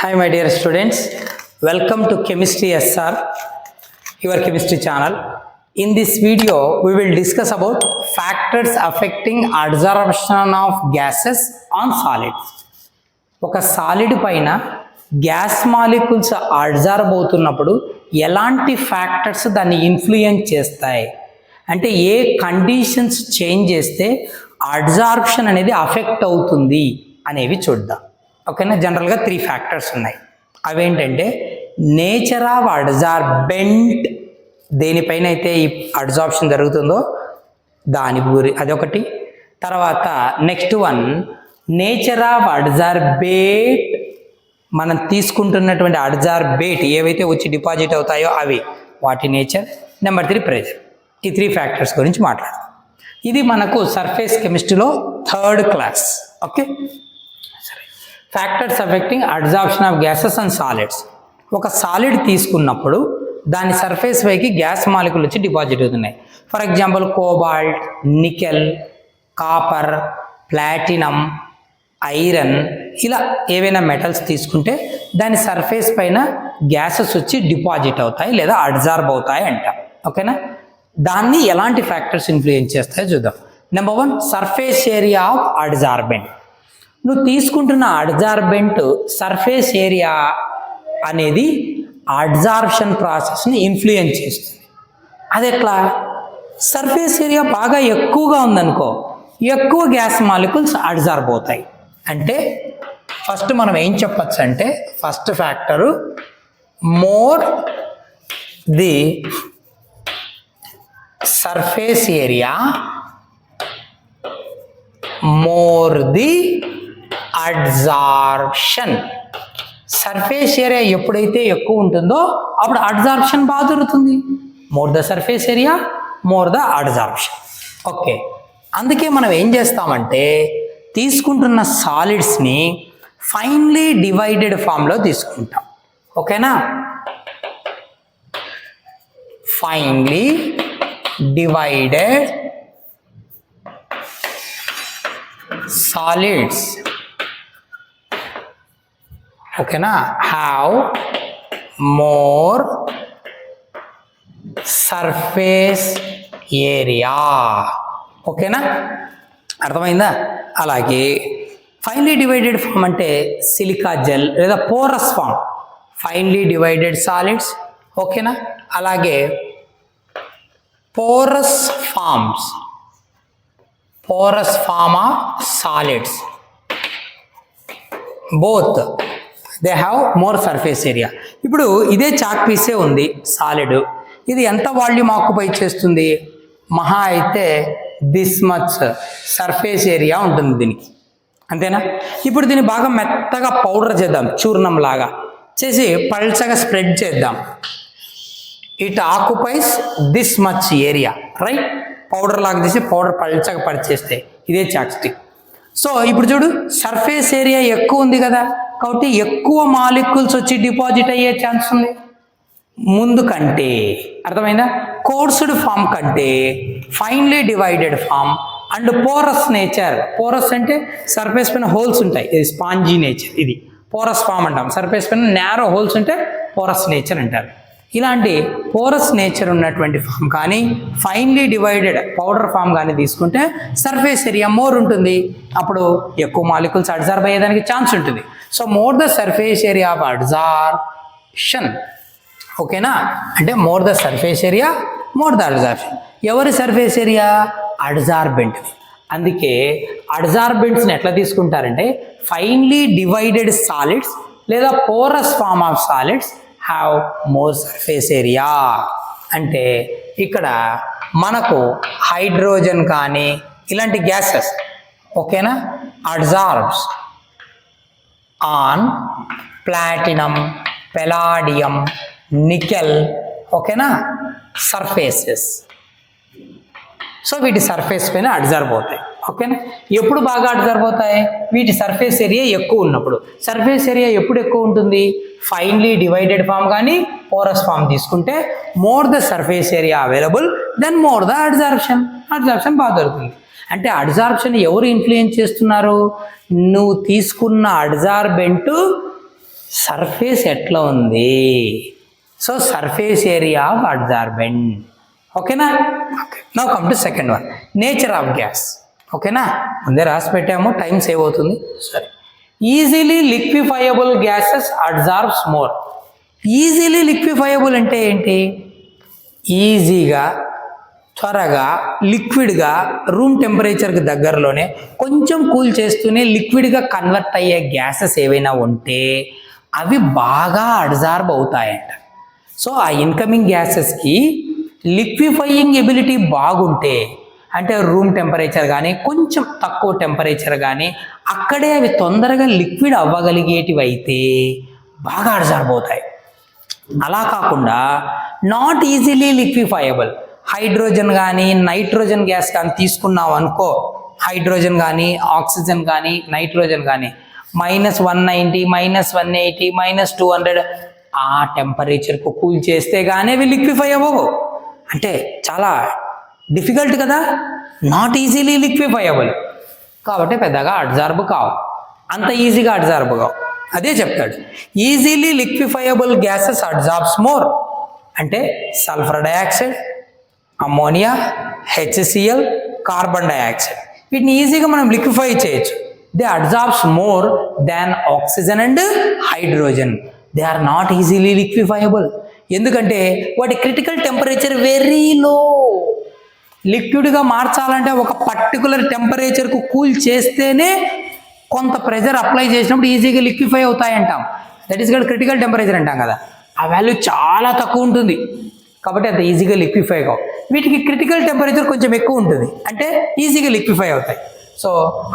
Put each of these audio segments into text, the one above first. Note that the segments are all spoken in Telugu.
Hi my dear students, welcome to Chemistry SR, your chemistry channel. In this video, we will discuss about factors affecting adsorption of gases on solids. ఒక సాలిడ్ పైన గ్యాస్ మాలిక్యూల్స్ అడ్జార్బ్ అవుతున్నప్పుడు ఎలాంటి ఫ్యాక్టర్స్ దాన్ని ఇన్ఫ్లుయెన్స్ చేస్తాయి అంటే ఏ కండిషన్స్ చేంజ్ చేస్తే అడ్జార్ప్షన్ అనేది అఫెక్ట్ అవుతుంది అనేవి చూద్దాం. ఓకేనా, జనరల్గా 3 ఫ్యాక్టర్స్ ఉన్నాయి. అవేంటంటే నేచర్ ఆఫ్ అడ్జార్బెంట్, దేనిపైన అయితే ఈ అడ్జార్ప్షన్ జరుగుతుందో దాని అదొకటి. తర్వాత నెక్స్ట్ వన్ నేచర్ ఆఫ్ అడ్జార్బేట్, మనం తీసుకుంటున్నటువంటి అడ్జార్బేట్ ఏవైతే వచ్చి డిపాజిట్ అవుతాయో అవి, వాటి నేచర్. Number 3 pressure. ఈ 3 ఫ్యాక్టర్స్ గురించి మాట్లాడదాం. ఇది మనకు సర్ఫేస్ కెమిస్ట్రీలో 3rd class. Okay, factors affecting adsorption of gases and solids. ఒక సాలిడ్ తీసుకున్నప్పుడు దాని సర్ఫేస్ పైకి గ్యాస్ మాలిక్యూల్ వచ్చి డిపాజిట్ అవుతున్నాయి. For example cobalt, nickel, copper, platinum, iron, ఇలా ఏవైనా మెటల్స్ తీసుకుంటే దాని సర్ఫేస్ పైన గ్యాసెస్ వచ్చి డిపాజిట్ అవుతాయి లేదా అడ్జార్బ్ అవుతాయి అంటాం. ఓకేనా, దాన్ని ఎలాంటి ఫ్యాక్టర్స్ ఇన్ఫ్లుయెన్స్ చేస్తాయో చూద్దాం. Number 1 surface area of adsorbent. నువ్వు తీసుకుంటున్న అడ్జార్బెంట్ సర్ఫేస్ ఏరియా అనేది అడ్జార్ప్షన్ ప్రాసెస్ని ఇన్ఫ్లుయెన్స్ చేస్తుంది. అది ఎట్లా? సర్ఫేస్ ఏరియా బాగా ఎక్కువగా ఉందనుకో, ఎక్కువ గ్యాస్ మాలిక్యూల్స్ అడ్జార్బ్ అవుతాయి. అంటే ఫస్ట్ మనం ఏం చెప్పచ్చు అంటే, first factor more the surface area more the adsorption. Surface area ఎప్పుడైతే ఎక్కువ ఉంటుందో అప్పుడు అడ్జార్ప్షన్ బాగా జరుగుతుంది. More the surface area more the adsorption. Okay, అందుకే మనం ఏం చేస్తామంటే తీసుకుంటున్న సాలిడ్స్ని ఫైన్లీ డివైడెడ్ ఫామ్లో తీసుకుంటాం. ఓకేనా, ఫైన్లీ డివైడెడ్ solids, ఓకేనా, have more surface area. ఓకేనా, అర్థమైందా? అలాగే ఫైన్లీ డివైడెడ్ ఫామ్ అంటే సిలికా జెల్ లేదా porous form, finely divided solids. ఓకేనా, అలాగే porous forms, porous form of solids, both they have more surface area. ఇప్పుడు ఇదే చాక్ పీసే ఉంది సాలిడ్, ఇది ఎంత వాల్యూమ్ ఆక్యుపై చేస్తుంది? మహా అయితే దిస్ మచ్ సర్ఫేస్ ఏరియా ఉంటుంది దీనికి, అంతేనా? ఇప్పుడు దీన్ని బాగా మెత్తగా పౌడర్ చేద్దాం, చూర్ణం లాగా చేసి పల్చగా స్ప్రెడ్ చేద్దాం. It occupies this much area, right? Powder లాగా తీసి పౌడర్ పల్చగా పరిచేస్తే ఇదే చాక్ స్టిక్. సో ఇప్పుడు చూడు, సర్ఫేస్ ఏరియా ఎక్కువ ఉంది కదా, కాబట్టి ఎక్కువ మాలిక్యూల్స్ వచ్చి డిపాజిట్ అయ్యే ఛాన్స్ ఉంది ముందు కంటే. అర్థమైందా? కోర్స్డ్ ఫామ్ కంటే finely divided form and porous nature. Porous అంటే సర్ఫేస్ పైన హోల్స్ ఉంటాయి, ఇది స్పాంజీ నేచర్, ఇది పోరస్ ఫామ్ అంటాం. సర్ఫేస్ పైన నేరో హోల్స్ ఉంటే పోరస్ నేచర్ అంటారు. ఇలాంటి పోరస్ నేచర్ ఉన్నటువంటి ఫామ్ కానీ ఫైన్లీ డివైడెడ్ పౌడర్ ఫామ్ కానీ తీసుకుంటే సర్ఫేస్ ఏరియా మోర్ ఉంటుంది, అప్పుడు ఎక్కువ మాలిక్యూల్స్ అడ్జార్బ్ అయ్యేదానికి ఛాన్స్ ఉంటుంది. So more the surface area of adsorption. ఓకేనా, అంటే more the surface area more the adsorption. ఎవరి సర్ఫేస్ ఏరియా? అడ్జార్బెంట్. అందుకే అడ్జార్బెంట్స్ని ఎట్లా తీసుకుంటారంటే ఫైన్లీ డివైడెడ్ సాలిడ్స్ లేదా porous form of solids have more surface area. అంటే ఇక్కడ మనకు హైడ్రోజన్ కానీ ఇలాంటి గ్యాసెస్, ఓకేనా, adsorbs on platinum, palladium, nickel, ఓకేనా, సర్ఫేసెస్. సో వీటి సర్ఫేస్ పైన అడ్జార్బ్ అవుతాయి. ఓకేనా, ఎప్పుడు బాగా అడ్జార్బ్ అవుతాయి? వీటి సర్ఫేస్ ఏరియా ఎక్కువ ఉన్నప్పుడు. సర్ఫేస్ ఏరియా ఎప్పుడు ఎక్కువ ఉంటుంది? ఫైన్లీ డివైడెడ్ ఫామ్ కానీ పోరస్ ఫామ్ తీసుకుంటే more the surface area available then more the adsorption. Adsorption బాగా దొరుకుతుంది. అంటే అడ్జార్ప్షన్ ఎవరు ఇన్ఫ్లుయెన్స్ చేస్తున్నారు? నువ్వు తీసుకున్న అడ్జార్బెంట్ సర్ఫేస్ ఎట్లా ఉంది. So surface area of adsorbent. ఓకేనా. Now come to second one, nature of gas. ఓకేనా, ముందే రాసి పెట్టాము, టైం సేవ్ అవుతుంది. సరే, easily liquefiable gases adsorbs more. Easily liquefiable అంటే ఏంటి? ఈజీగా, త్వరగా, లిక్విడ్గా, రూమ్ టెంపరేచర్కి దగ్గరలోనే కొంచెం కూల్ చేస్తూనే లిక్విడ్గా కన్వర్ట్ అయ్యే గ్యాసెస్ ఏవైనా ఉంటే అవి బాగా అడ్జార్బ్ అవుతాయంట. సో ఆ ఇన్కమింగ్ గ్యాసెస్కి లిక్విఫైయింగ్ ఎబిలిటీ బాగుంటే, అంటే రూమ్ టెంపరేచర్ కానీ కొంచెం తక్కువ టెంపరేచర్ కానీ అక్కడే అవి తొందరగా లిక్విడ్ అవ్వగలిగేటివి అయితే బాగా అడ్జార్బ్ అవుతాయి. అలా కాకుండా నాట్ ఈజీలీ లిక్విఫైయబుల్, హైడ్రోజన్ కానీ నైట్రోజన్ గ్యాస్ కానీ తీసుకున్నాం అనుకో, హైడ్రోజన్ కానీ ఆక్సిజన్ కానీ నైట్రోజన్ కానీ -190, -180, -200 ఆ టెంపరేచర్కు కూల్ చేస్తే కానీ అవి లిక్విఫై అవ్వవు. అంటే చాలా డిఫికల్ట్ కదా, నాట్ ఈజీలీ లిక్విఫైయబుల్, కాబట్టి పెద్దగా అడ్జార్బ్ కావు, అంత ఈజీగా అడ్జార్బ్ కావు. అదే చెప్తాడు, easily liquefiable gases adsorbs more అంటే sulphur dioxide, ammonia, HCl, carbon dioxide, వీటిని ఈజీగా మనం లిక్విఫై చేయొచ్చు. They adsorbs more than oxygen and hydrogen. They are not easily liquefiable. ఎందుకంటే వాటి క్రిటికల్ టెంపరేచర్ వెరీ లో. లిక్విడ్గా మార్చాలంటే ఒక పర్టికులర్ టెంపరేచర్కు కూల్ చేస్తేనే కొంత ప్రెషర్ అప్లై చేసినప్పుడు ఈజీగా లిక్విఫై అవుతాయి అంటాం. That is called critical temperature అంటాం కదా. ఆ వాల్యూ చాలా తక్కువ ఉంటుంది కాబట్టి అంత ఈజీగా లిక్విఫై కావు. వీటికి క్రిటికల్ టెంపరేచర్ కొంచెం ఎక్కువ ఉంటుంది అంటే ఈజీగా లిక్విఫై అవుతాయి. So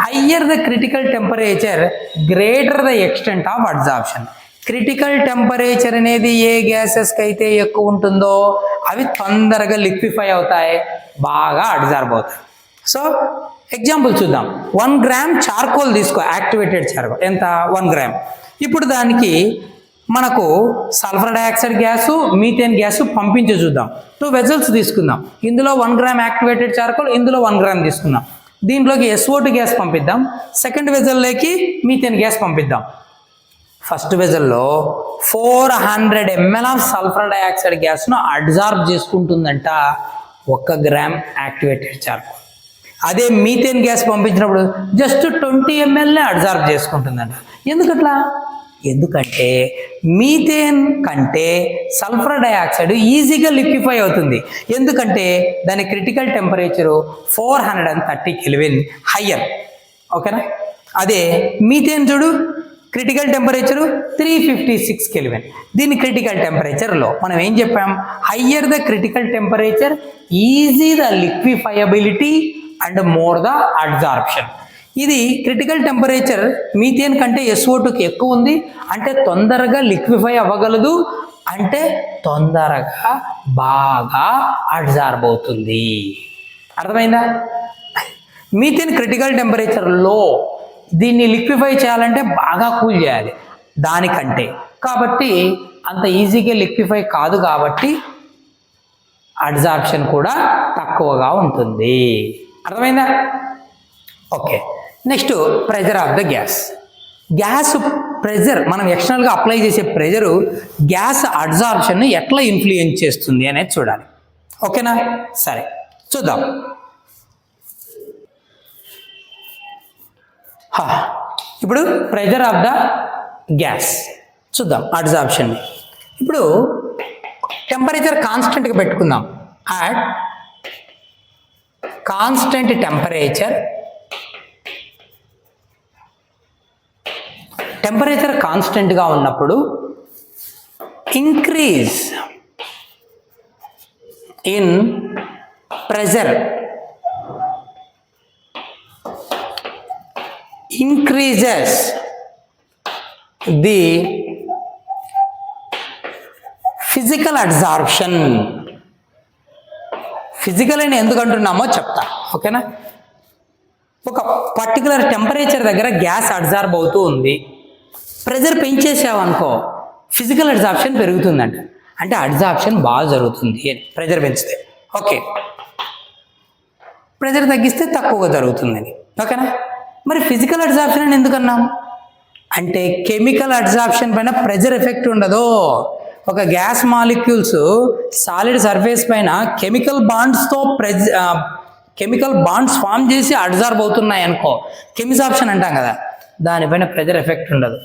higher the critical temperature greater the extent of adsorption. Critical temperature అనేది ఏ గ్యాసెస్కి అయితే ఎక్కువ ఉంటుందో అవి తొందరగా లిక్విఫై అవుతాయి, బాగా అడ్జార్బ్ అవుతాయి. సో ఎగ్జాంపుల్ చూద్దాం. 1 గ్రామ్ చార్కోల్ తీసుకో, యాక్టివేటెడ్ చార్కోల్ ఎంత 1 గ్రామ్. ఇప్పుడు దానికి మనకు sulphur dioxide gas, methane gas పంపించి చూద్దాం. 2 వెజల్స్ తీసుకుందాం. ఇందులో 1 గ్రామ్ యాక్టివేటెడ్ చార్కోల్, ఇందులో 1 గ్రామ్ తీసుకుందాం. దీంట్లోకి SO2 గ్యాస్ పంపిద్దాం, సెకండ్ వెజల్లోకి మీథేన్ గ్యాస్ పంపిద్దాం. ఫస్ట్ వెజల్లో 400 ml ఆఫ్ సల్ఫర్ డయాక్సైడ్ గ్యాస్ను అడ్జార్బ్ చేసుకుంటుందంట 1 గ్రామ్ యాక్టివేటెడ్ చార్కోల్. అదే మీథేన్ గ్యాస్ పంపించినప్పుడు జస్ట్ 20 mlనే అడ్జార్బ్ చేసుకుంటుందంట. ఎందుకట్లా? ఎందుకంటే మీథేన్ కంటే సల్ఫర్ డయాక్సైడ్ ఈజీగా లిక్విఫై అవుతుంది. ఎందుకంటే దాని క్రిటికల్ టెంపరేచరు 430 కెల్విన్ హయ్యర్. ఓకేనా. అదే మీథేన్ చూడు, క్రిటికల్ టెంపరేచరు 356 కెల్విన్. దీని క్రిటికల్ టెంపరేచర్లో మనం ఏం చెప్పాం? Higher the critical temperature, easy the liquefiability and more the adsorption. ఇది క్రిటికల్ టెంపరేచర్ మీథేన్ కంటే SO2కి ఎక్కువ ఉంది అంటే తొందరగా లిక్విఫై అవ్వగలదు, అంటే తొందరగా బాగా అడ్జార్బ్ అవుతుంది. అర్థమైందా? మీథేన్ క్రిటికల్ టెంపరేచర్ లో, దీన్ని లిక్విఫై చేయాలంటే బాగా కూల్ చేయాలి దానికంటే, కాబట్టి అంత ఈజీగా లిక్విఫై కాదు, కాబట్టి అడ్జార్ప్షన్ కూడా తక్కువగా ఉంటుంది. అర్థమైందా? Okay. Next pressure of the gas. Gas pressure, మనం ఎక్స్టర్నల్గా అప్లై చేసే ప్రెజరు గ్యాస్ అడ్జార్ప్షన్ను ఎట్లా ఇన్ఫ్లుయెన్స్ చేస్తుంది అనేది చూడాలి. ఓకేనా. సరే చూద్దాం. ఇప్పుడు ప్రెజర్ ఆఫ్ ద గ్యాస్ చూద్దాం, అడ్జార్ప్షన్. ఇప్పుడు టెంపరేచర్ కాన్స్టెంట్గా పెట్టుకుందాం. అట్ కాన్స్టెంట్ టెంపరేచర్, టెంపరేచర్ కాన్స్టెంట్గా ఉన్నప్పుడు increase in pressure increases the physical absorption. Physical అని ఎందుకు అంటున్నామో చెప్తా. ఓకేనా. ఒక పర్టికులర్ టెంపరేచర్ దగ్గర గ్యాస్ అడ్జార్బ్ అవుతూ ఉంది, ప్రెజర్ పెంచేసావనుకో ఫిజికల్ అడ్జార్ప్షన్ పెరుగుతుందంట, అంటే అడ్జార్ప్షన్ బాగా జరుగుతుంది అని. ప్రెజర్ పెంచితే ఓకే, ప్రెజర్ తగ్గిస్తే తక్కువగా జరుగుతుందని. ఓకేనా. మరి ఫిజికల్ అడ్జార్ప్షన్ అని ఎందుకు అన్నాం? అంటే కెమికల్ అబ్జార్ప్షన్ పైన ప్రెజర్ ఎఫెక్ట్ ఉండదు. ఒక గ్యాస్ మాలిక్యూల్స్ సాలిడ్ సర్ఫేస్ పైన కెమికల్ బాండ్స్ ఫామ్ చేసి అబ్జార్బ్ అవుతున్నాయి అనుకో, కెమిసార్ప్షన్ అంటాం కదా, దానిపైన ప్రెజర్ ఎఫెక్ట్ ఉండదు.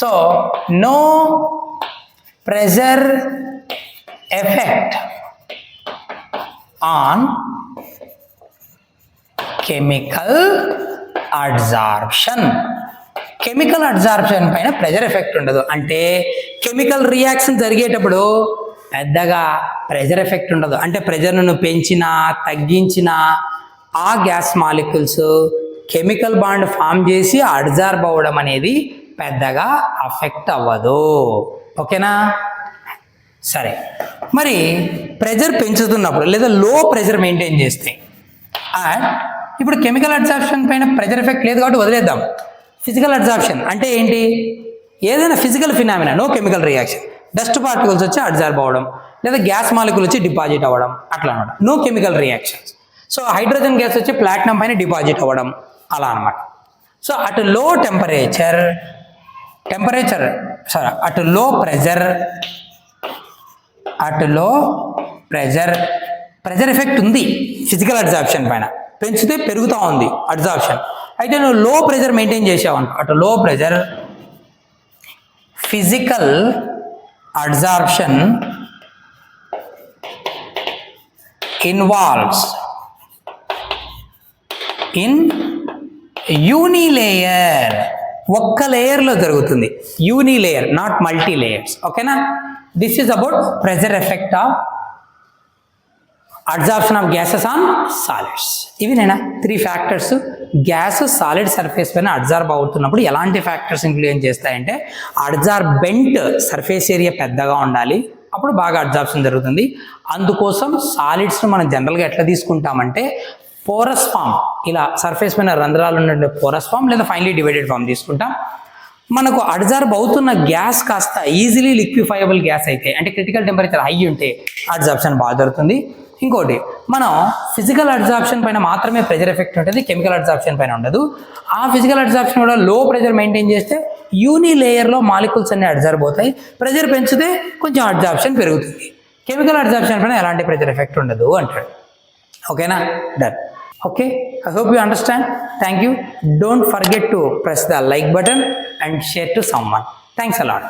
So no pressure effect on chemical absorption. Chemical absorption పైన ప్రెజర్ ఎఫెక్ట్ ఉండదు. అంటే కెమికల్ రియాక్షన్ జరిగేటప్పుడు పెద్దగా ప్రెజర్ ఎఫెక్ట్ ఉండదు. అంటే ప్రెజర్ను పెంచినా తగ్గించినా ఆ gas molecules chemical bond form చేసి అబ్జార్బ్ అవ్వడం అనేది పెద్దగా అఫెక్ట్ అవ్వదు. ఓకేనా? సరే, మరి ప్రెజర్ పెంచుతున్నప్పుడు లేదా లో ప్రెజర్ మెయింటైన్ చేస్తే, ఇప్పుడు కెమికల్ అబ్జార్ప్షన్ పైన ప్రెజర్ ఎఫెక్ట్ లేదు కాబట్టి వదిలేద్దాం. ఫిజికల్ అబ్జార్ప్షన్ అంటే ఏంటి? ఏదైనా physical phenomena, no chemical reaction, dust particles వచ్చి అబ్జార్బ్ అవ్వడం లేదా గ్యాస్ మాలిక్యూల్ వచ్చి డిపాజిట్ అవ్వడం, అట్లా అనమాట. No chemical reactions. So hydrogen gas వచ్చి ప్లాటినం పైన డిపాజిట్ అవ్వడం, అలా అనమాట. సో అటు లో ప్రెజర్ ఎఫెక్ట్ ఉంది ఫిజికల్ అబ్జార్ప్షన్ పైన, పెంచితే పెరుగుతూ ఉంది అబ్జార్ప్షన్. అయితే నువ్వు లో ప్రెజర్ మెయింటైన్ చేసావు, అటు లో pressure physical absorption involves in unilayer, ఒక్క లేయర్లో జరుగుతుంది. Unilayer, not multi layers. ఓకేనా? This is about pressure effect of absorption of gases on solids. ఇవి నేను 3 ఫ్యాక్టర్స్ గ్యాస్ సాలిడ్ సర్ఫేస్ పైన అబ్జార్బ్ అవుతున్నప్పుడు ఎలాంటి ఫ్యాక్టర్స్ ఇన్ఫ్లుయెన్స్ చేస్తాయంటే, అబ్జార్బెంట్ సర్ఫేస్ ఏరియా పెద్దగా ఉండాలి, అప్పుడు బాగా అబ్జార్ప్షన్ జరుగుతుంది. అందుకోసం సాలిడ్స్ను మనం జనరల్గా ఎట్లా తీసుకుంటామంటే పోరస్ ఫామ్, ఇలా సర్ఫేస్ పైన రంధ్రాలు ఉండే పోరస్ ఫామ్ లేదా ఫైనలీ డివైడెడ్ ఫామ్ తీసుకుంటాం. మనకు అబ్జార్బ్ అవుతున్న గ్యాస్ కాస్త ఈజీలీ లిక్విఫైయబుల్ గ్యాస్ అయితే, అంటే క్రిటికల్ టెంపరేచర్ హై ఉంటే అబ్జార్ప్షన్ బాగా జరుగుతుంది. ఇంకోటి, మనం ఫిజికల్ అబ్జార్ప్షన్ పైన మాత్రమే ప్రెజర్ ఎఫెక్ట్ ఉంటుంది, కెమికల్ అబ్జార్ప్షన్ పైన ఉండదు. ఆ ఫిజికల్ అబ్జార్ప్షన్ కూడా లో ప్రెజర్ మెయింటైన్ చేస్తే యూని లేయర్లో మాలిక్యూల్స్ అన్ని అబ్జార్బ్ అవుతాయి. ప్రెజర్ పెంచితే కొంచెం అబ్జార్ప్షన్ పెరుగుతుంది. కెమికల్ అబ్జార్ప్షన్ పైన ఎలాంటి ప్రెజర్ ఎఫెక్ట్ ఉండదు అంటాడు. ఓకేనా? Done. Okay, I hope you understand. Thank you. Don't forget to press the like button and share to someone. Thanks a lot.